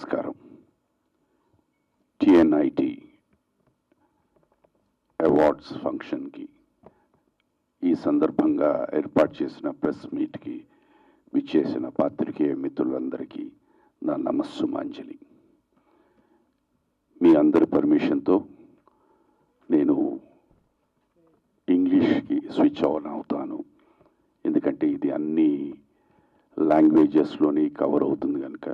నమస్కారం. టిఎన్ఐటి అవార్డ్స్ ఫంక్షన్కి ఈ సందర్భంగా ఏర్పాటు చేసిన ప్రెస్ మీట్కి విచ్చేసిన పాత్రికేయ మిత్రులందరికీ నా నమస్సుమాంజలి. మీ అందరి పర్మిషన్తో నేను ఇంగ్లీష్కి స్విచ్ ఆన్ అవుతాను, ఎందుకంటే ఇది అన్ని లాంగ్వేజెస్లోని కవర్ అవుతుంది కనుక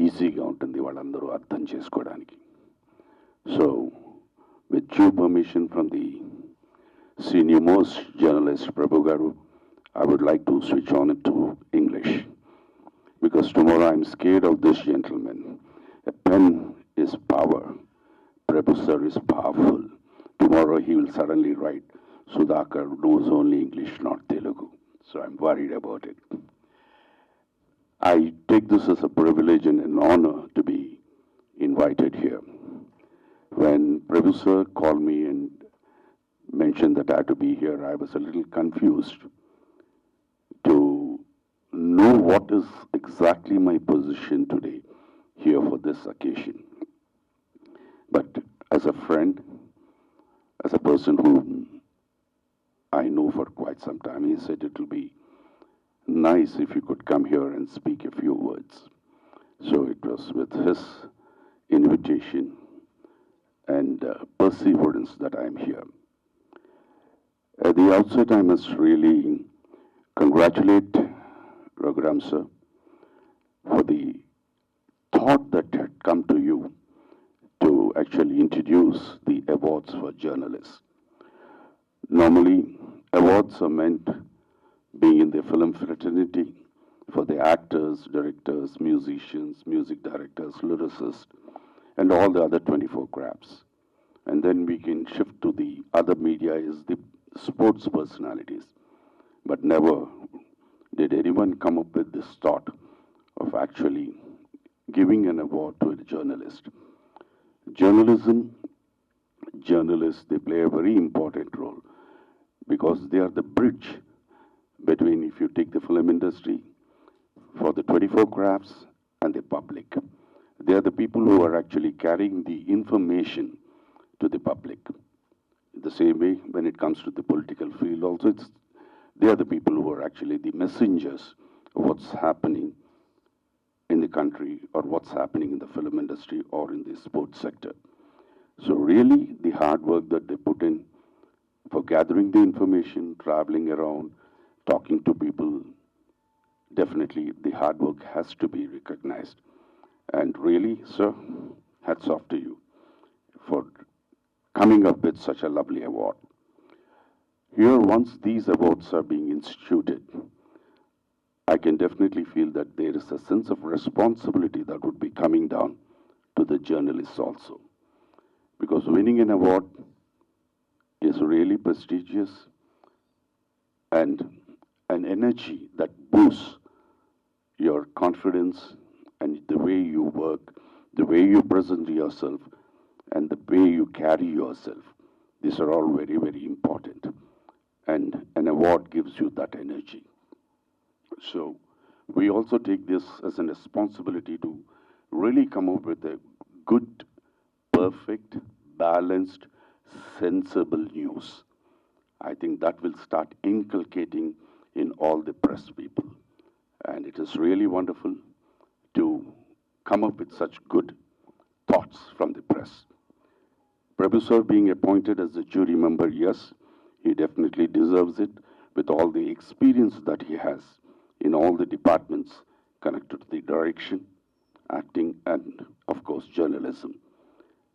ఈజీగా ఉంటుంది వాళ్ళందరూ అర్థం చేసుకోవడానికి. So with due permission from the senior most journalist Prabhu Garu, I would like to switch on it to English, because tomorrow I'm scared of this gentleman. A pen is power. Prabhu sir is powerful. Tomorrow he will suddenly write, Sudhakar knows only English, not Telugu. So I'm worried about it. I take this as a privilege and an honor to be invited here. When Prabhu sir called me and mentioned that I had to be here, I was a little confused to know what is exactly my position today here for this occasion. But as a friend, as a person whom I know for quite some time, he said it will be nice if you could come here and speak a few words. So it was with his invitation and perseverance that I am here. At the outset, I must really congratulate Raghuram sir for the thought that had come to you to actually introduce the awards for journalists. Normally, awards are meant being in the film fraternity for the actors, directors, musicians, music directors, lyricists, and all the other 24 crafts. And then we can shift to the other media is the sports personalities. But never did anyone come up with this thought of actually giving an award to a journalist. Journalists, they play a very important role because they are the bridge between, if you take the film industry, for the 24 crafts and the public. They are the people who are actually carrying the information to the public. The same way, when it comes to the political field also, they are the people who are actually the messengers of what's happening in the country or what's happening in the film industry or in the sports sector. So really, the hard work that they put in for gathering the information, traveling around, talking to people, definitely the hard work has to be recognized. And really, sir, hats off to you for coming up with such a lovely award. Here, once these awards are being instituted, I can definitely feel that there is a sense of responsibility that would be coming down to the journalists also. Because winning an award is really prestigious and an energy that boosts your confidence and the way you work, the way you present yourself, and the way you carry yourself. These are all very, very important. And an award gives you that energy. So we also take this as a responsibility to really come up with a good, perfect, balanced, sensible news. I think that will start inculcating in all the press people. And it is really wonderful to come up with such good thoughts from the press. Prabhu sir being appointed as a jury member, yes, he definitely deserves it with all the experience that he has in all the departments connected to the direction, acting, and of course journalism.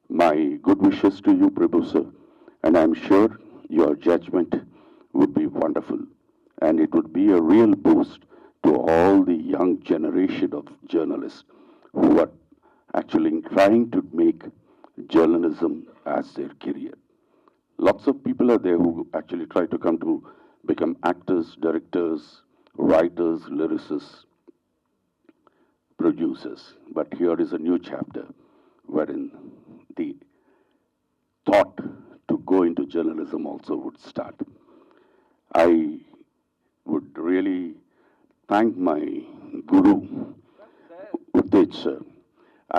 My good wishes to you, Prabhu sir, and I'm sure your judgment would be wonderful, and it would be a real boost to all the young generation of journalists who are actually trying to make journalism as their career. Lots of people are there who actually try to come to become actors, directors, writers, lyricists, producers. But here is a new chapter wherein the thought to go into journalism also would start. I would really thank my guru, Uttej sir,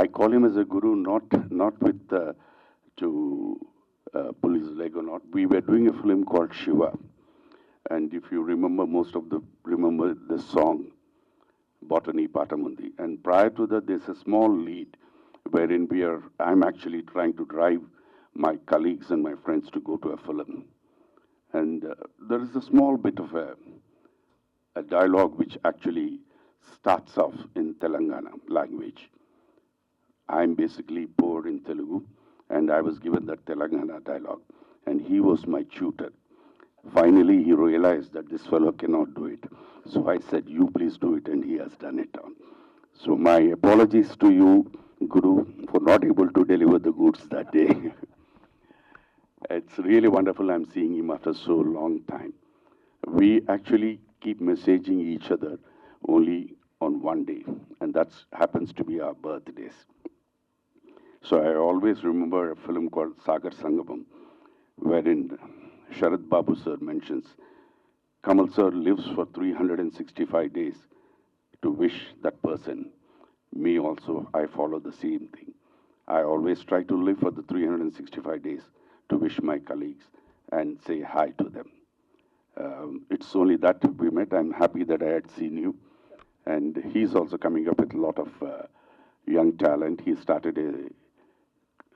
I call him as a guru, not with to pull his leg or not. We were doing a film called Shiva, and if you remember, remember the song Botany Patamundi. And prior to that, there's a small lead wherein I'm actually trying to drive my colleagues and my friends to go to a film. And there is a small bit of a dialogue which actually starts off in Telangana language. I'm basically poor in Telugu, and I was given that Telangana dialogue, and he was my tutor. Finally, he realized that this fellow cannot do it. So I said, you please do it, and he has done it. So my apologies to you, Guru, for not able to deliver the goods that day. It's really wonderful I'm seeing him after so long time. We actually keep messaging each other only on one day, and that happens to be our birthdays. So I always remember a film called Sagar Sangamam, wherein Sharad Babu sir mentions, Kamal sir lives for 365 days to wish that person. Me also, I follow the same thing. I always try to live for the 365 days to wish my colleagues and say hi to them. It's only that we met. I'm happy that I had seen you. And he's also coming up with a lot of young talent. He started a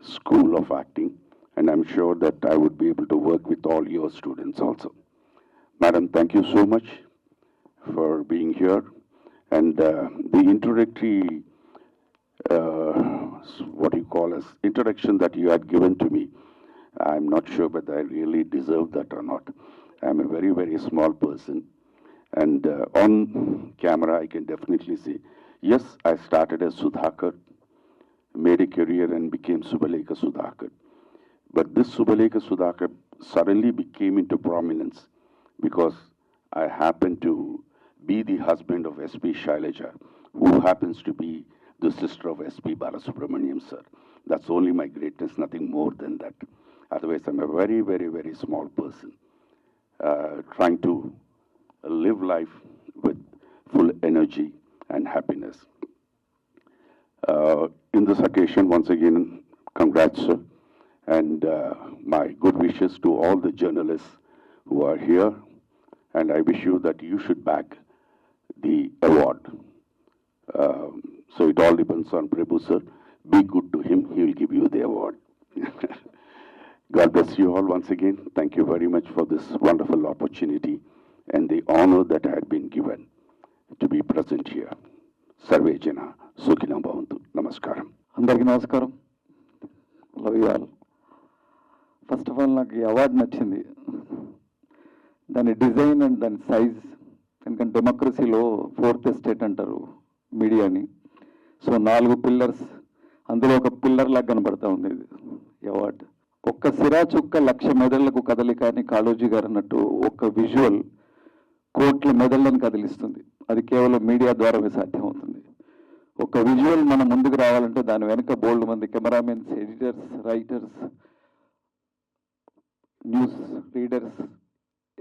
school of acting, and I'm sure that I would be able to work with all your students also. Madam, thank you so much for being here. And the introductory, what you call as introduction that you had given to me, I'm not sure whether I really deserve that or not. I'm a very, very small person. And on camera, I can definitely say, yes, I started as Sudhakar, made a career and became Subhalekha Sudhakar. But this Subhalekha Sudhakar suddenly became into prominence because I happened to be the husband of S.P. Shailaja, who happens to be the sister of S.P. Balasubramaniam, sir. That's only my greatness, nothing more than that. Otherwise, I'm a very, very, very small person, trying to live life with full energy and happiness. In this occasion, once again, congrats, sir, and my good wishes to all the journalists who are here, and I wish you that you should back the award. So it all depends on Prabhu, sir. Be good to him, he will give you the award. God bless you all once again. Thank you very much for this wonderful opportunity and the honor that I had been given to be present here. Sarve Jana, Sukhina Bhavantu. Namaskaram. అందరికీ నమస్కారం. Love you all. First of all నాకు ఈ award నచ్చింది, దాని design and దాని size. ఎందుకంటే డెమోక్రసీలో 4th estate అంటారు మీడియాని. సో 4 పిల్లర్స్, అందులో ఒక పిల్లర్ లాగా కనబడతా ఉంది ఈ అవార్డు. ఒక్క సిరా చుక్క 1,00,000 మెదళ్లకు కదలిక అని కాళోజీ గారు అన్నట్టు ఒక విజువల్ కోట్ల మెదళ్లను కదిలిస్తుంది. అది కేవలం మీడియా ద్వారానే సాధ్యమవుతుంది. ఒక విజువల్ మన ముందుకు రావాలంటే దాని వెనుక బోల్డ్ మంది cameramens, editors, writers, news readers,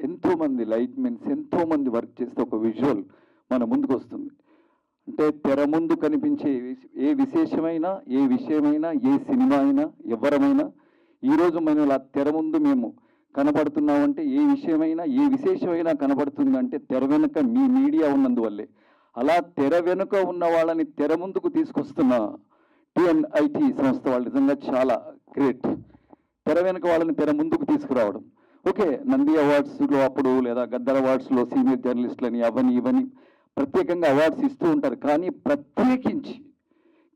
ఎంతోమంది లైట్మెన్స్, ఎంతోమంది వర్క్ చేస్తే ఒక విజువల్ మన ముందుకు వస్తుంది. అంటే తెర ముందు కనిపించే ఏ విశేషమైనా, ఏ విషయమైనా, ఏ సినిమా అయినా, ఎవరమైనా ఈరోజు మనం ఇలా తెర ముందు మేము కనబడుతున్నామంటే ఏ విషయమైనా, ఏ విశేషమైనా కనబడుతుందంటే తెర వెనుక మీ మీడియా ఉన్నందువల్లే. అలా తెర వెనుక ఉన్న వాళ్ళని తెర ముందుకు తీసుకొస్తున్న టిఎన్ఐటి సంస్థ వాళ్ళు నిజంగా చాలా గ్రేట్. తెర వెనుక వాళ్ళని తెర ముందుకు తీసుకురావడం. ఓకే, నంది అవార్డ్స్లో అప్పుడు లేదా గద్దర్ అవార్డ్స్లో సీనియర్ జర్నలిస్టులని అవని ఇవని ప్రత్యేకంగా అవార్డ్స్ ఇస్తూ ఉంటారు. కానీ ప్రత్యేకించి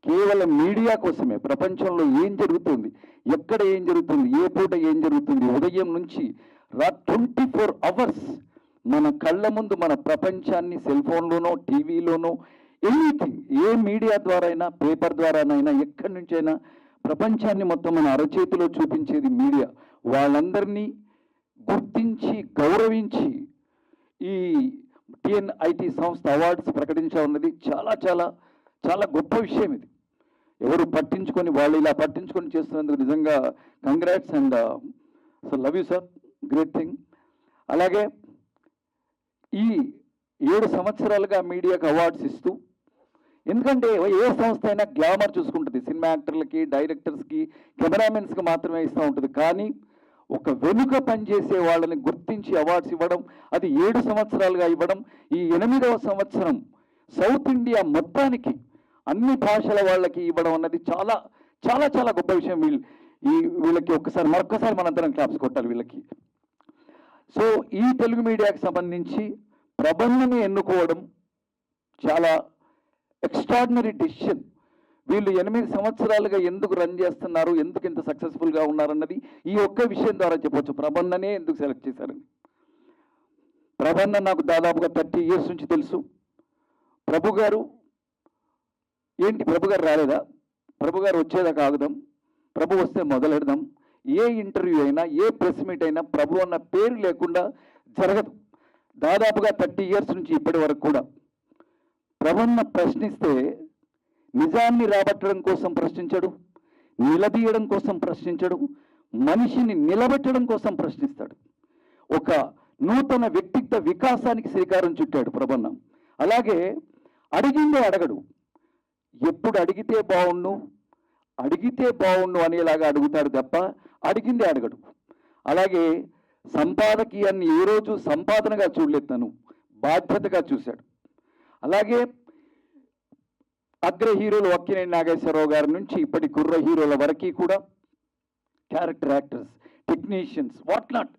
కేవలం మీడియా కోసమే ప్రపంచంలో ఏం జరుగుతుంది, ఎక్కడ ఏం జరుగుతుంది, ఏ పూట ఏం జరుగుతుంది, ఉదయం నుంచి 24 అవర్స్ మన కళ్ళ ముందు మన ప్రపంచాన్ని సెల్ ఫోన్లోనో టీవీలోనో ఎనీథింగ్, ఏ మీడియా ద్వారా అయినా, పేపర్ ద్వారానైనా, ఎక్కడి నుంచైనా ప్రపంచాన్ని మొత్తం మన అరచేతిలో చూపించేది మీడియా. వాళ్ళందరినీ గుర్తించి గౌరవించి ఈ టిఎన్ఐటి సంస్థ అవార్డ్స్ ప్రకటించాలన్నది చాలా చాలా చాలా గొప్ప విషయం. ఇది ఎవరు పట్టించుకొని, వాళ్ళు ఇలా పట్టించుకొని చేస్తున్నందుకు నిజంగా congrats and so love you sir, great thing. అలాగే ఈ 7 సంవత్సరాలుగా మీడియాకు అవార్డ్స్ ఇస్తూ ఎందుకంటే ఏ సంస్థ అయినా గ్లామర్ చూసుకుంటుంది, సినిమా యాక్టర్లకి, డైరెక్టర్స్కి, కెమెరామెన్స్కి మాత్రమే ఇస్తూ ఉంటుంది. కానీ ఒక వెనుక పనిచేసే వాళ్ళని గుర్తించి అవార్డ్స్ ఇవ్వడం, అది 7 సంవత్సరాలుగా ఇవ్వడం, ఈ 8వ సంవత్సరం సౌత్ ఇండియా మొత్తానికి అన్ని భాషల వాళ్ళకి ఇవ్వడం అన్నది చాలా చాలా చాలా గొప్ప విషయం. వీళ్ళకి మరొక్కసారి మనందరం క్లాప్స్ కొట్టాలి వీళ్ళకి. సో ఈ తెలుగు మీడియాకి సంబంధించి ప్రబంధని ఎన్నుకోవడం చాలా ఎక్స్ట్రాడినరీ డెసిషన్. వీళ్ళు 8 సంవత్సరాలుగా ఎందుకు రన్ చేస్తున్నారు, ఎందుకు ఇంత సక్సెస్ఫుల్గా ఉన్నారన్నది ఈ ఒక్క విషయం ద్వారా చెప్పొచ్చు. ప్రబంధనే ఎందుకు సెలెక్ట్ చేశారని. ప్రబంధ నాకు దాదాపుగా 30 years నుంచి తెలుసు. ప్రభు గారు రాలేదా? ప్రభు గారు వచ్చేదాకా ఆగుదాం, ప్రభు వస్తే మొదలెడదాం. ఏ ఇంటర్వ్యూ అయినా, ఏ ప్రెస్ మీట్ అయినా ప్రభు అన్న పేరు లేకుండా జరగదు. దాదాపుగా 30 years నుంచి ఇప్పటి వరకు కూడా ప్రభన్న ప్రశ్నిస్తే నిజాన్ని రాబట్టడం కోసం ప్రశ్నించడు, నిలదీయడం కోసం ప్రశ్నించడు, మనిషిని నిలబెట్టడం కోసం ప్రశ్నిస్తాడు. ఒక నూతన వ్యక్తిత్వ వికాసానికి శ్రీకారం చుట్టాడు ప్రబన్న. అలాగే అడిగిందే అడగడు. ఎప్పుడు అడిగితే బాగుండు అనేలాగా అడుగుతాడు తప్ప అడిగిందే అడగడు. అలాగే సంపాదకీయాన్ని ఏ రోజు సంపాదనగా చూడలేదు, తను బాధ్యతగా చూశాడు. అలాగే అగ్ర హీరోలు అక్కినేని నాగేశ్వరరావు గారి నుంచి ఇప్పటి కుర్ర హీరోల వరకు కూడా character actors, technicians, what not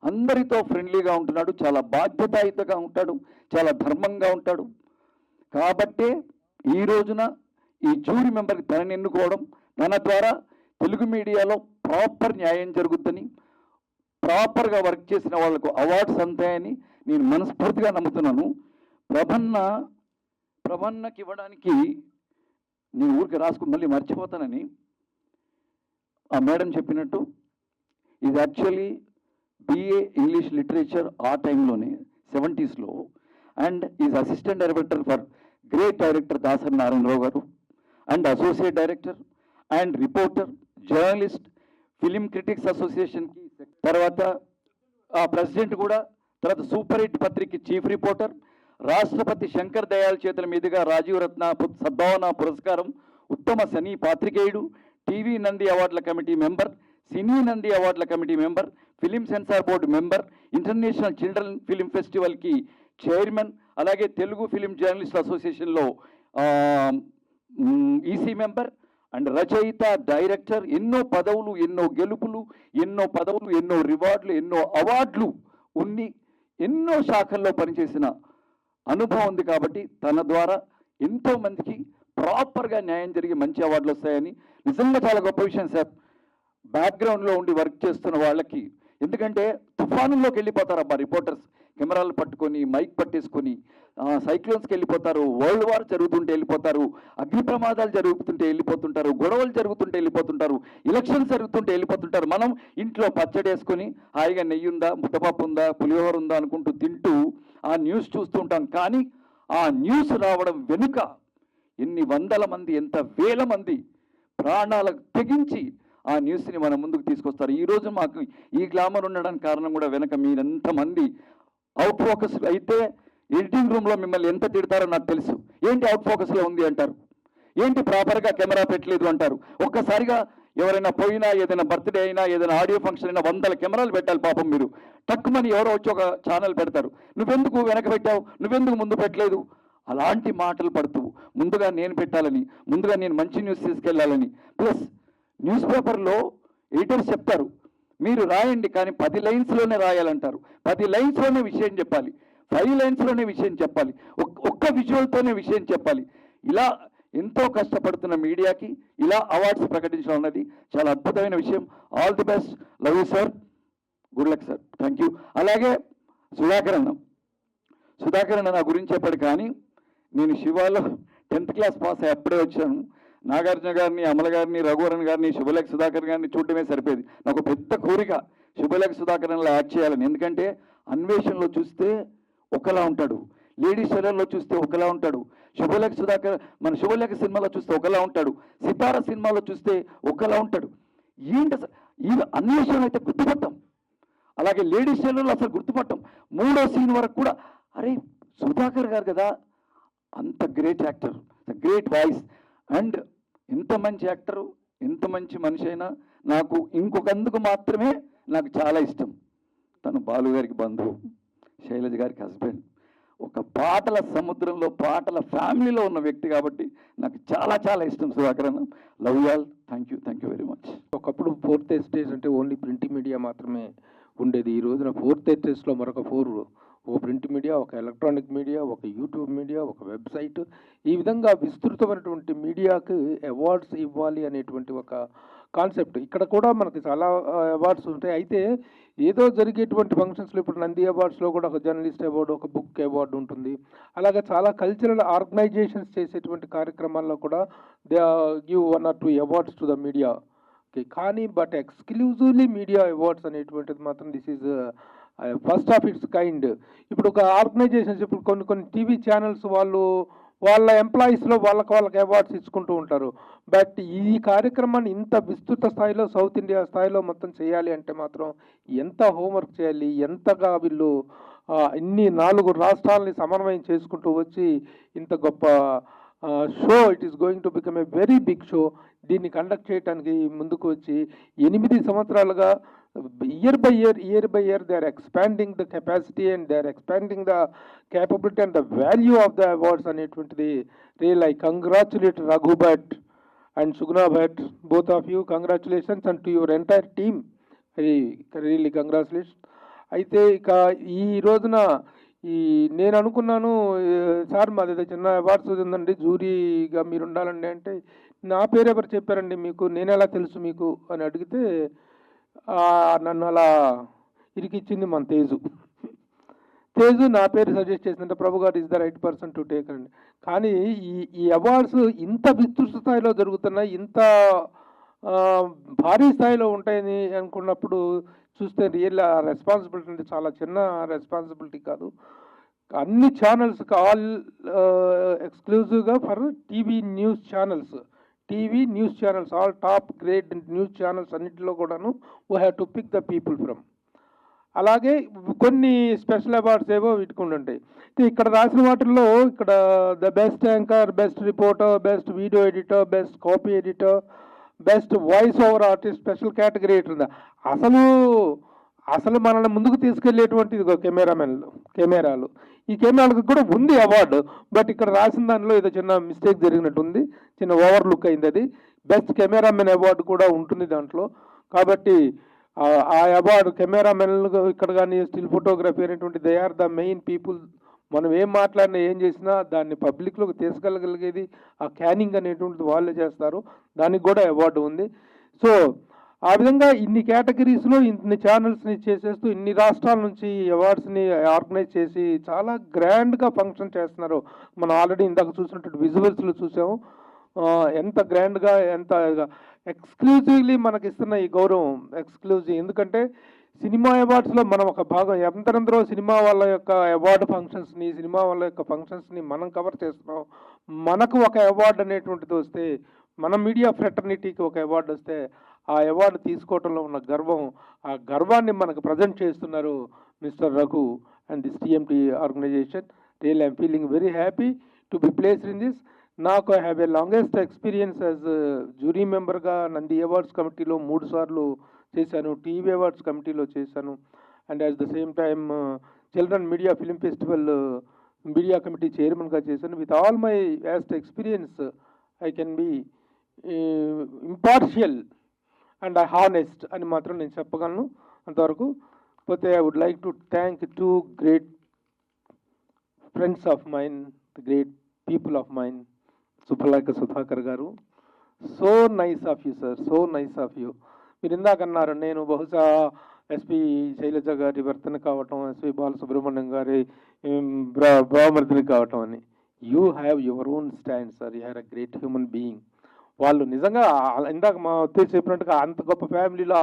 అందరితో ఫ్రెండ్లీగా ఉంటున్నాడు. చాలా బాధ్యతాయుతంగా ఉంటాడు, చాలా ధర్మంగా ఉంటాడు. కాబట్టే ఈ రోజున ఈ జ్యూరీ మెంబర్కి తనని ఎన్నుకోవడం, తన ద్వారా తెలుగు మీడియాలో ప్రాపర్ న్యాయం జరుగుద్దని, ప్రాపర్గా వర్క్ చేసిన వాళ్లకు అవార్డ్స్ అంతాయని నేను మనస్ఫూర్తిగా నమ్ముతున్నాను. ప్రబన్నకి ఇవ్వడానికి నేను ఊరికి రాసుకుని మళ్ళీ మర్చిపోతానని ఆ మేడం చెప్పినట్టు, ఇది యాక్చువల్లీ BA ఇంగ్లీష్ లిటరేచర్ ఆ టైంలోనే 70s and is assistant director for great director Dasari Narayanarao గారు and associate director and reporter, journalist, film critics అసోసియేషన్కి తర్వాత ప్రెసిడెంట్ కూడా, తర్వాత సూపర్ హిట్ పత్రిక చీఫ్ రిపోర్టర్, రాష్ట్రపతి శంకర్ దయాళ్ చేతుల మీదుగా రాజీవ్ రత్న సద్భావన పురస్కారం, ఉత్తమ సినీ పాత్రికేయుడు, టీవీ నంది అవార్డుల కమిటీ మెంబర్, సినీ నంది అవార్డుల committee member, film censor board member, international children film ఫెస్టివల్కి చైర్మన్, అలాగే తెలుగు ఫిలిం జర్నలిస్ట్ అసోసియేషన్లో ఈసీ మెంబర్ అండ్ రచయిత, డైరెక్టర్. ఎన్నో పదవులు, ఎన్నో గెలుపులు, ఎన్నో రివార్డులు, ఎన్నో అవార్డులు ఉన్ని ఎన్నో శాఖల్లో పనిచేసిన అనుభవం ఉంది. కాబట్టి తన ద్వారా ఎంతో మందికి ప్రాపర్గా న్యాయం జరిగి మంచి అవార్డులు వస్తాయని నిజంగా చాలా గొప్ప విషయం సార్. బ్యాక్గ్రౌండ్లో ఉండి వర్క్ చేస్తున్న వాళ్ళకి, ఎందుకంటే తుఫానుల్లోకి వెళ్ళిపోతారు అబ్బా రిపోర్టర్స్, కెమెరాలు పట్టుకొని, మైక్ పట్టేసుకొని, సైక్లోన్స్కి వెళ్ళిపోతారు, వరల్డ్ వార్ జరుగుతుంటే వెళ్ళిపోతారు, అగ్ని ప్రమాదాలు జరుగుతుంటే వెళ్ళిపోతుంటారు, గొడవలు జరుగుతుంటే వెళ్ళిపోతుంటారు, ఎలక్షన్స్ జరుగుతుంటే వెళ్ళిపోతుంటారు. మనం ఇంట్లో పచ్చడి వేసుకొని హాయిగా నెయ్యి ఉందా, ముద్దపప్పు ఉందా, పులిహోర ఉందా అనుకుంటూ తింటూ ఆ న్యూస్ చూస్తూ ఉంటాం. కానీ ఆ న్యూస్ రావడం వెనుక ఎన్ని వందల మంది, ఎంత వేల మంది ప్రాణాలకు తెగించి ఆ న్యూస్ని మన ముందుకు తీసుకొస్తారు. ఈరోజు మాకు ఈ గ్లామర్ ఉండడానికి కారణం కూడా వెనక మీరెంతమంది అవుట్ ఫోకస్ అయితే ఎడిటింగ్ రూమ్లో మిమ్మల్ని ఎంత తిడతారో నాకు తెలుసు. ఏంటి అవుట్ ఫోకస్లో ఉంది అంటారు, ఏంటి ప్రాపర్గా కెమెరా పెట్టలేదు అంటారు. ఒక్కసారిగా ఎవరైనా పోయినా, ఏదైనా బర్త్డే అయినా, ఏదైనా ఆడియో ఫంక్షన్ అయినా 100 కెమెరాలు పెట్టాలి పాపం. మీరు టక్కుమని ఎవరో వచ్చి ఒక ఛానల్ పెడతారు, నువ్వెందుకు వెనక పెట్టావు, నువ్వెందుకు ముందు పెట్టలేదు, అలాంటి మాటలు పడుతూ ముందుగా నేను పెట్టాలని, ముందుగా నేను మంచి న్యూస్ తీసుకెళ్లాలని. ప్లస్ న్యూస్ పేపర్లో ఎడిటర్స్ చెప్తారు, మీరు రాయండి కానీ 10 లైన్స్లోనే రాయాలంటారు. 10 లైన్స్లోనే విషయం చెప్పాలి, 5 లైన్స్లోనే విషయం చెప్పాలి, ఒక్క విజువల్తోనే విషయం చెప్పాలి. ఇలా ఎంతో కష్టపడుతున్న మీడియాకి ఇలా అవార్డ్స్ ప్రకటించడం అన్నది చాలా అద్భుతమైన విషయం. All the best, love you sir, good luck sir, thank you. అలాగే సుధాకర్ అన్న నా గురించి చెప్పాడు, కానీ నేను శివాలో 10th క్లాస్ పాస్ అయ్యి అప్పుడే వచ్చాను. నాగార్జున గారిని, అమల గారిని, రఘువరన్ గారిని, శుభలేఖ సుధాకర్ గారిని చూడటమే సరిపోయేది. నాకు పెద్ద కోరిక శుభలేఖ సుధాకర్లో యాక్ట్ చేయాలని. ఎందుకంటే అన్వేషణలో చూస్తే ఒకలా ఉంటాడు, లేడీస్ టైలర్లో చూస్తే ఒకలా ఉంటాడు, మన శుభలేఖ సినిమాలో చూస్తే ఒకలా ఉంటాడు, సితార సినిమాలో చూస్తే ఒకలా ఉంటాడు. ఏంటి ఈ అన్వేషణ అయితే గుర్తుపట్టాం, అలాగే లేడీస్ టైలర్లో అసలు గుర్తుపట్టాం. 3వ సీన్ వరకు కూడా అరే సుధాకర్ గారు కదా అంత great actor, great voice. And ఇంత మంచి యాక్టరు, ఇంత మంచి మనిషి అయినా నాకు ఇంకొకందుకు మాత్రమే నాకు చాలా ఇష్టం. తను బాలు గారికి బంధువు, శైలజ గారికి హస్బెండ్, ఒక పాటల సముద్రంలో పాటల ఫ్యామిలీలో ఉన్న వ్యక్తి కాబట్టి నాకు చాలా చాలా ఇష్టం సుధాకర్ అన్న. Love you all. Thank you very much. ఒకప్పుడు ఫోర్త్ ఎస్టేజ్ అంటే ఓన్లీ ప్రింట్ మీడియా మాత్రమే ఉండేది. ఈ రోజున ఫోర్త్ ఎస్టేజ్లో మరొక 4, ఒక ప్రింట్ మీడియా, ఒక ఎలక్ట్రానిక్ మీడియా, ఒక యూట్యూబ్ మీడియా, ఒక వెబ్సైట్, ఈ విధంగా విస్తృతమైనటువంటి మీడియాకి అవార్డ్స్ ఇవ్వాలి అనేటువంటి ఒక కాన్సెప్ట్. ఇక్కడ కూడా మనకి చాలా అవార్డ్స్ ఉంటాయి. అయితే ఏదో జరిగేటువంటి ఫంక్షన్స్లో ఇప్పుడు నంది అవార్డ్స్లో కూడా ఒక జర్నలిస్ట్ అవార్డు, ఒక బుక్ అవార్డు ఉంటుంది. అలాగే చాలా కల్చరల్ ఆర్గనైజేషన్స్ చేసేటువంటి కార్యక్రమాల్లో కూడా they give 1 or 2 awards to the media. Okay, కానీ బట్ ఎక్స్క్లూజివ్లీ మీడియా అవార్డ్స్ అనేటువంటిది మాత్రం this is first of it's kind. ఇప్పుడు ఒక ఆర్గనైజేషన్స్, ఇప్పుడు కొన్ని టీవీ ఛానల్స్ వాళ్ళు వాళ్ళ ఎంప్లాయీస్లో వాళ్ళకి అవార్డ్స్ ఇచ్చుకుంటూ ఉంటారు. బట్ ఈ కార్యక్రమాన్ని ఇంత విస్తృత స్థాయిలో సౌత్ ఇండియా స్థాయిలో మొత్తం చేయాలి అంటే మాత్రం ఎంత హోంవర్క్ చేయాలి, ఎంతగా వీళ్ళు ఇన్ని 4 రాష్ట్రాలని సమన్వయం చేసుకుంటూ వచ్చి ఇంత గొప్ప show, it is going to become a very big show. దీన్ని కండక్ట్ చేయడానికి ముందుకు వచ్చి 8 సంవత్సరాలుగా year by year they are expanding the capacity and they are expanding the capability and the value of the awards అనేటువంటిది. Really I congratulate Raghu Bhatt and Sugna Bhatt, both of you, congratulations, and to your entire team really congratulations. అయితే ఇక ఈ రోజున నేను అనుకున్నాను, sir మాది చిన్న awards ఉందండి, జూరీగా మీరు ఉండాలండి అంటే, నా పేరు ఎవరు చెప్పారండి మీకు, నేను ఎలా తెలుసు మీకు అని అడిగితే నన్ను అలా ఇరికిచ్చింది మన తేజు నా పేరు సజెస్ట్ చేసిందంటే ప్రభు గారు is the right person to take అండి. కానీ ఈ అవార్డ్స్ ఇంత విస్తృత స్థాయిలో జరుగుతున్నాయి, ఇంత భారీ స్థాయిలో ఉంటాయని అనుకున్నప్పుడు చూస్తే రియల్ రెస్పాన్సిబిలిటీ అంటే చాలా చిన్న రెస్పాన్సిబిలిటీ కాదు. అన్ని ఛానల్స్కి ఆల్ ఎక్స్క్లూజివ్గా for TV news channels, all top grade news channels అన్నింటిలో కూడాను we have to pick the people from. అలాగే కొన్ని స్పెషల్ అవార్డ్స్ ఏవో వీటికి ఉంటాయి. ఇక్కడ రాసిన వాటిల్లో ఇక్కడ the best anchor, best reporter, best video editor, best copy editor, best voice over artist, special category ఉంటుంది. అసలు మనల్ని ముందుకు తీసుకెళ్లేటువంటిది కెమెరాలు, ఈ కెమెరాలకు కూడా ఉంది అవార్డు. బట్ ఇక్కడ రాసిన దానిలో ఏదో చిన్న మిస్టేక్ జరిగినట్టుంది, చిన్న ఓవర్లుక్ అయింది. అది బెస్ట్ కెమెరామెన్ అవార్డు కూడా ఉంటుంది దాంట్లో. కాబట్టి ఆ అవార్డు కెమెరామెన్ ఇక్కడ కానీ స్టిల్ ఫోటోగ్రఫీ అనేటువంటి they are the main people. మనం ఏం మాట్లాడినా ఏం చేసినా దాన్ని పబ్లిక్లోకి తీసుకెళ్ళగలిగేది ఆ క్యానింగ్ అనేటువంటిది వాళ్ళే చేస్తారు, దానికి కూడా అవార్డు ఉంది. సో ఆ విధంగా ఇన్ని కేటగిరీస్లో ఇన్ని ఛానల్స్ని చేసేస్తూ ఇన్ని రాష్ట్రాల నుంచి అవార్డ్స్ని ఆర్గనైజ్ చేసి చాలా గ్రాండ్గా ఫంక్షన్ చేస్తున్నారు. మనం ఆల్రెడీ ఇందాక చూసినటువంటి విజువల్స్లో చూసాము ఎంత గ్రాండ్గా, ఎంత ఎక్స్క్లూజివ్లీ మనకి ఇస్తున్న ఈ గౌరవం ఎక్స్క్లూజివ్. ఎందుకంటే సినిమా అవార్డ్స్లో మనం ఒక భాగం, ఎంతరందరో సినిమా వాళ్ళ యొక్క అవార్డు ఫంక్షన్స్ని, సినిమా వాళ్ళ యొక్క ఫంక్షన్స్ని మనం కవర్ చేస్తున్నాం. మనకు ఒక అవార్డు అనేటువంటిది వస్తే, మన మీడియా ఫ్రెటర్నిటీకి ఒక అవార్డు వస్తే ఆ అవార్డు తీసుకోవడంలో ఉన్న గర్వం, ఆ గర్వాన్ని మనకు ప్రజెంట్ చేస్తున్నారు mister Raghu and this TMT organisation. Real I'm feeling very happy to be placed in this. నాకు I have a longest experience as jury మెంబర్గా నంది అవార్డ్స్ కమిటీలో 3 సార్లు చేశాను, టీవీ అవార్డ్స్ కమిటీలో చేశాను, and at the same time children media film festival media committee చైర్మన్గా చేశాను. With all my vast experience I can be impartial and honest అని మాత్రం నేను చెప్పగలను అంతవరకు. పోతే I would like to thank 2 great friends of mine, the great people of mine, సుబ్బలైక సుధాకర్ గారు. So nice of you sir, so nice of you. మీరు ఇందాక అన్నారు నేను బహుశా ఎస్పి శైలజ గారి భర్తని కావటం, ఎస్పి బాలసుబ్రహ్మణ్యం గారి బావమర్దిని కావటం అని. You have your own stand sir, you have a great human being. వాళ్ళు నిజంగా ఇందాక మా ఉద్దేశం చెప్పినట్టుగా అంత గొప్ప ఫ్యామిలీలో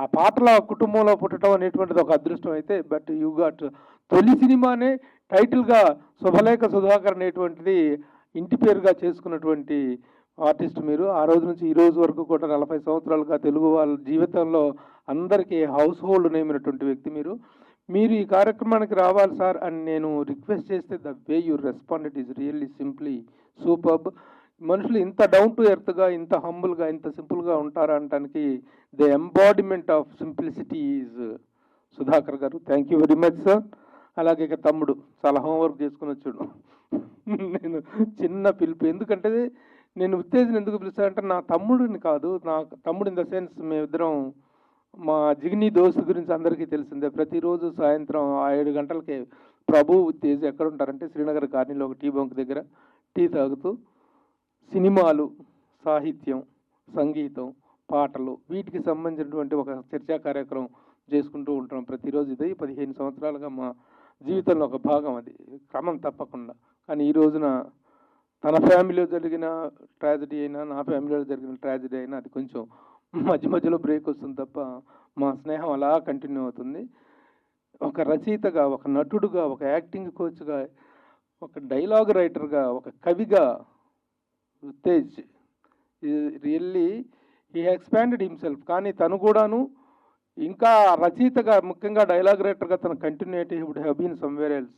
ఆ పాటల కుటుంబంలో పుట్టడం అనేటువంటిది ఒక అదృష్టం అయితే, బట్ యూ గాట్ తొలి సినిమానే టైటిల్గా శుభలేఖ సుధాకర్ అనేటువంటిది ఇంటి పేరుగా చేసుకున్నటువంటి ఆర్టిస్ట్ మీరు. ఆ రోజు నుంచి ఈ రోజు వరకు కూడా 40 సంవత్సరాలుగా తెలుగు వాళ్ళ జీవితంలో అందరికీ హౌస్ హోల్డ్ నేమినటువంటి వ్యక్తి మీరు. మీరు ఈ కార్యక్రమానికి రావాలి సార్ అని నేను రిక్వెస్ట్ చేస్తే the way you responded is really simply superb. మనుషులు ఇంత డౌన్ టు ఎర్త్గా, ఇంత హంబుల్గా, ఇంత సింపుల్గా ఉంటారా అనటానికి the embodiment of simplicity is Sudhakar గారు. Thank you very much sir. అలాగే ఇక తమ్ముడు చాలా హోంవర్క్ చేసుకుని వచ్చాడు. నేను చిన్న పిలుపు, ఎందుకంటే నేను ఉత్తేజం ఎందుకు పిలుస్తానంటే నా తమ్ముడిని కాదు, నా తమ్ముడు ఇన్ ద సెన్స్ మేమిద్దరం మా జిగ్నీ దోస్తు గురించి అందరికీ తెలిసిందే. ప్రతిరోజు సాయంత్రం 7 గంటలకి ప్రభు ఉత్తేజ్ ఎక్కడ ఉంటారంటే శ్రీనగర్ కాలనీలో ఒక టీ బంక్ దగ్గర టీ తాగుతూ సినిమాలు, సాహిత్యం, సంగీతం, పాటలు వీటికి సంబంధించినటువంటి ఒక చర్చా కార్యక్రమం చేసుకుంటూ ఉంటాం ప్రతిరోజు. ఇది 15 సంవత్సరాలుగా మా జీవితంలో ఒక భాగం, అది క్రమం తప్పకుండా. కానీ ఈ రోజున తన ఫ్యామిలీలో జరిగిన ట్రాజడీ అయినా, నా ఫ్యామిలీలో జరిగిన ట్రాజడీ అయినా అది కొంచెం మధ్యలో బ్రేక్ వస్తుంది తప్ప మా స్నేహం అలా కంటిన్యూ అవుతుంది. ఒక రచయితగా, ఒక నటుడుగా, ఒక యాక్టింగ్ కోచ్గా, ఒక డైలాగ్ రైటర్గా, ఒక కవిగా Uttej really he expanded himself. కానీ తను కూడాను ఇంకా రచయితగా, ముఖ్యంగా డైలాగ్ రైటర్గా తన continuity would have been somewhere else.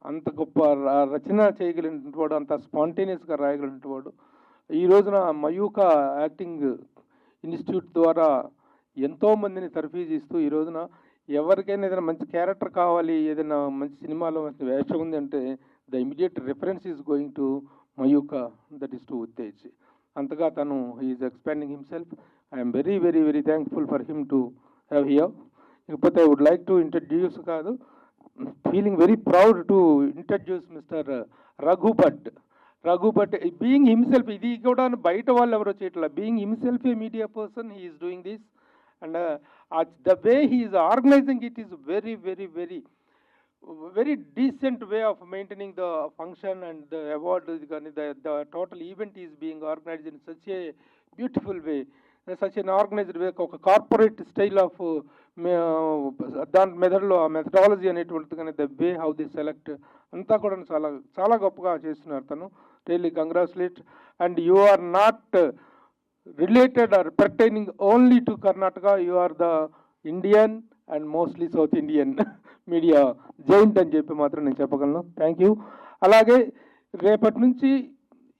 అంత గొప్ప రచన చేయగలిగినటువంటి వాడు, అంత స్పాంటేనియస్గా రాయగలిగినటువంటి వాడు. ఈ రోజున మయూక యాక్టింగ్ ఇన్స్టిట్యూట్ ద్వారా ఎంతోమందిని తర్ఫీజ్ ఇస్తూ ఈ రోజున ఎవరికైనా ఏదైనా మంచి క్యారెక్టర్ కావాలి, ఏదైనా మంచి సినిమాలో మంచి వేషం ఉంది అంటే the immediate reference is going to Mayuka, that is to Uttej. అంతగా తను is expanding himself. I'm very very very thankful for him to have here. ఇకపోతే I would like to introduce కాదు, feeling very proud to introduce mister Raghu Bhat. Raghu Bhat being himself, ఇది కూడా బయట వాళ్ళు ఎవరో చేయట్లా, being himself a media person he is doing this. And the way he is organising it is very very very very decent way of maintaining the function and the award. The total event is being organized in such a beautiful way, such an organized way, ఒక corporate style of దాని మెథడ్లో ఆ methodology అనేటువంటిది, కానీ the way how they select అంతా కూడా చాలా చాలా గొప్పగా చేస్తున్నారు తను. Really congratulate. And you are not related or pertaining only to Karnataka, you are the Indian and mostly south Indian media giant అని చెప్పి మాత్రం నేను చెప్పగలను. Thank you. అలాగే రేపటి నుంచి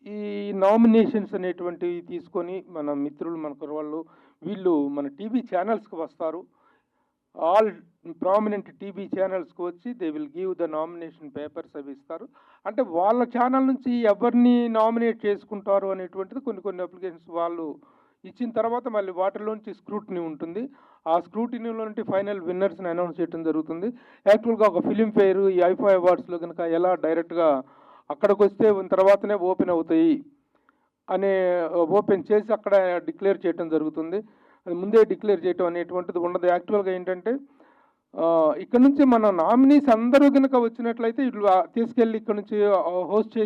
ఈ నామినేషన్స్ అనేటువంటివి తీసుకొని మన మిత్రులు, మన కుర్రవాళ్ళు వీళ్ళు మన టీవీ ఛానల్స్కి వస్తారు. ఆల్ ప్రామినెంట్ టీవీ ఛానల్స్కి వచ్చి they will give the nomination papers అవి ఇస్తారు. అంటే వాళ్ళ ఛానల్ నుంచి ఎవరిని నామినేట్ చేసుకుంటారు అనేటువంటిది కొన్ని అప్లికేషన్స్ వాళ్ళు ఇచ్చిన తర్వాత మళ్ళీ వాటిలోంచి స్క్రూటినీ ఉంటుంది. ఆ స్క్రూటినీలో నుండి ఫైనల్ విన్నర్స్ని అనౌన్స్ చేయడం జరుగుతుంది. యాక్చువల్గా ఒక ఫిలింఫేర్, ఈ ఐఫా అవార్డ్స్లో కనుక ఎలా డైరెక్ట్గా అక్కడికి వస్తే తర్వాతనే ఓపెన్ అవుతాయి అనే ఓపెన్ చేసి అక్కడ డిక్లేర్ చేయడం జరుగుతుంది. అది ముందే డిక్లేర్ చేయటం అనేటువంటిది ఉండదు. యాక్చువల్గా ఏంటంటే ఇక్కడ నుంచి మన నామినీస్ అందరూ కనుక వచ్చినట్లయితే ఇట్లా తీసుకెళ్ళి ఇక్కడ నుంచి హోస్ట్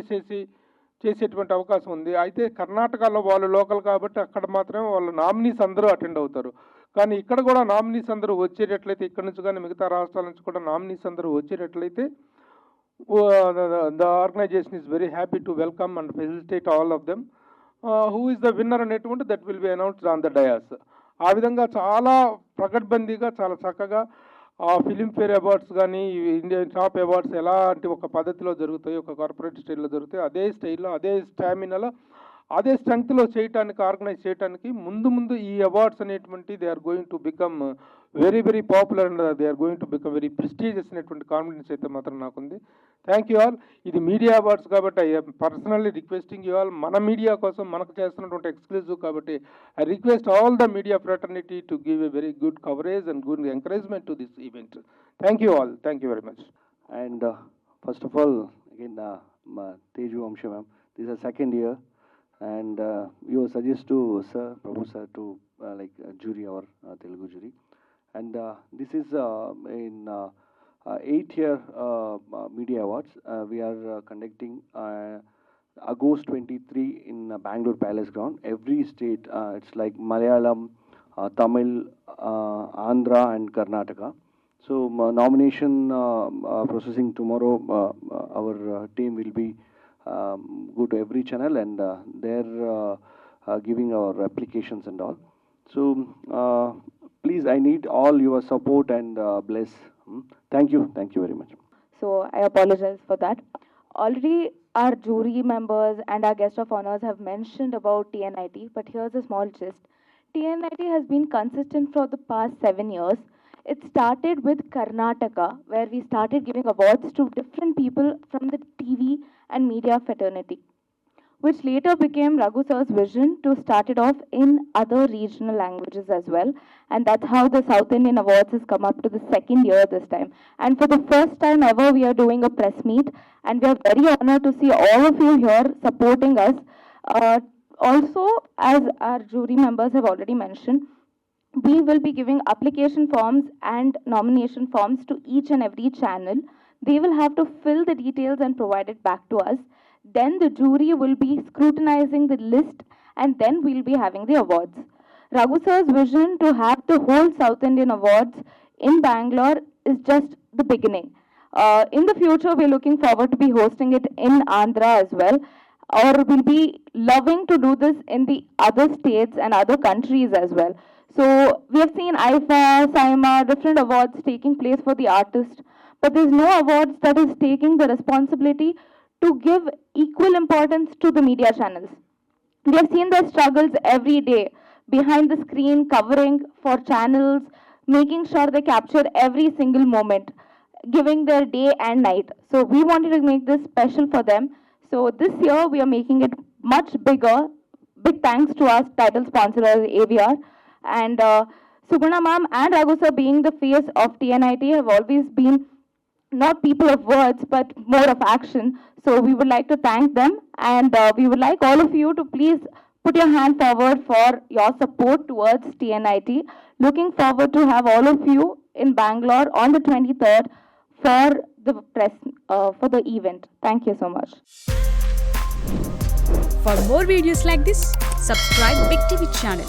చేసేటువంటి అవకాశం ఉంది. అయితే కర్ణాటకలో వాళ్ళు లోకల్ కాబట్టి అక్కడ మాత్రమే వాళ్ళు నామినీస్ అందరూ అటెండ్ అవుతారు. కానీ ఇక్కడ కూడా నామినీస్ అందరూ వచ్చేటట్లయితే, ఇక్కడ నుంచి కానీ మిగతా రాష్ట్రాల నుంచి కూడా నామినీస్ అందరూ వచ్చేటట్లయితే the organisation is very happy to welcome and facilitate all of them. Who is the winner అనేటువంటి that will be announced on the dais. ఆ విధంగా చాలా ప్రగడ్బందీగా, చాలా చక్కగా ఆ ఫిలింఫేర్ అవార్డ్స్ కానీ ఇండియన్ టాప్ అవార్డ్స్ ఎలాంటి ఒక పద్ధతిలో జరుగుతాయి, ఒక కార్పొరేట్ స్టైల్లో జరుగుతాయి, అదే స్టైల్లో, అదే స్టామినాలో, అదే స్ట్రెంగ్త్లో చేయటానికి, ఆర్గనైజ్ చేయడానికి ముందు ఈ అవార్డ్స్ అనేటువంటి they are going to become very very popular and they are going to become very prestigious అనేటువంటి కాన్ఫిడెన్స్ అయితే మాత్రం నాకుంది. Thank you all. ఇది మీడియా అవార్డ్స్ కాబట్టి I personally requesting you all, మన మీడియా కోసం మనకు చేస్తున్నటువంటి ఎక్స్క్లూజివ్ కాబట్టి I request all the media fraternity to give a very good coverage and good encouragement to this event. Thank you all. Thank you very much. And first of all, again, Teju Amsha ma'am, this is the second year, and you suggest to sir, Prabhu sir, to jury our Telugu jury, and this is in 8th-year media awards. We are conducting August 23 in Bangalore Palace Ground. Every state, it's like Malayalam, Tamil, Andhra, and Karnataka. So nomination processing tomorrow, our team will be go to every channel and they're giving our applications and all. So please, I need all your support and bless Thank you very much. So I apologize for that. Already our jury members and our guest of honors have mentioned about TNIT, but here's a small gist. TNIT has been consistent for the past 7 years. It started with Karnataka, where we started giving awards to different people from the TV and media fraternity, which later became Raghu sir's vision to start it off in other regional languages as well. And that's how the South Indian Awards has come up to the second year this time. And for the first time ever, we are doing a press meet, and we are very honored to see all of you here supporting us. Also, as our jury members have already mentioned, we will be giving application forms and nomination forms to each and every channel. They will have to fill the details and provide it back to us. Then the jury will be scrutinizing the list, and then we'll be having the awards. Raghu sir's vision to have the whole South Indian Awards in Bangalore is just the beginning. In the future, we're looking forward to be hosting it in Andhra as well, or we'll be loving to do this in the other states and other countries as well. So we have seen IFA, SAIMA, different awards taking place for the artist, but there's no awards that is taking the responsibility to give equal importance to the media channels. We have seen their struggles every day behind the screen, covering for channels, making sure they capture every single moment, giving their day and night. So we wanted to make this special for them. So this year we are making it much bigger. Big thanks to our title sponsor AVR. And Sugunna ma'am and Raghu sir, being the face of TNIT, have always been not people of words, but more of action. So we would like to thank them, and we would like all of you to please put your hand forward for your support towards TNIT. Looking forward to have all of you in Bangalore on the 23rd for the press, for the event. Thank you so much. For more videos like this, subscribe Big TV channel.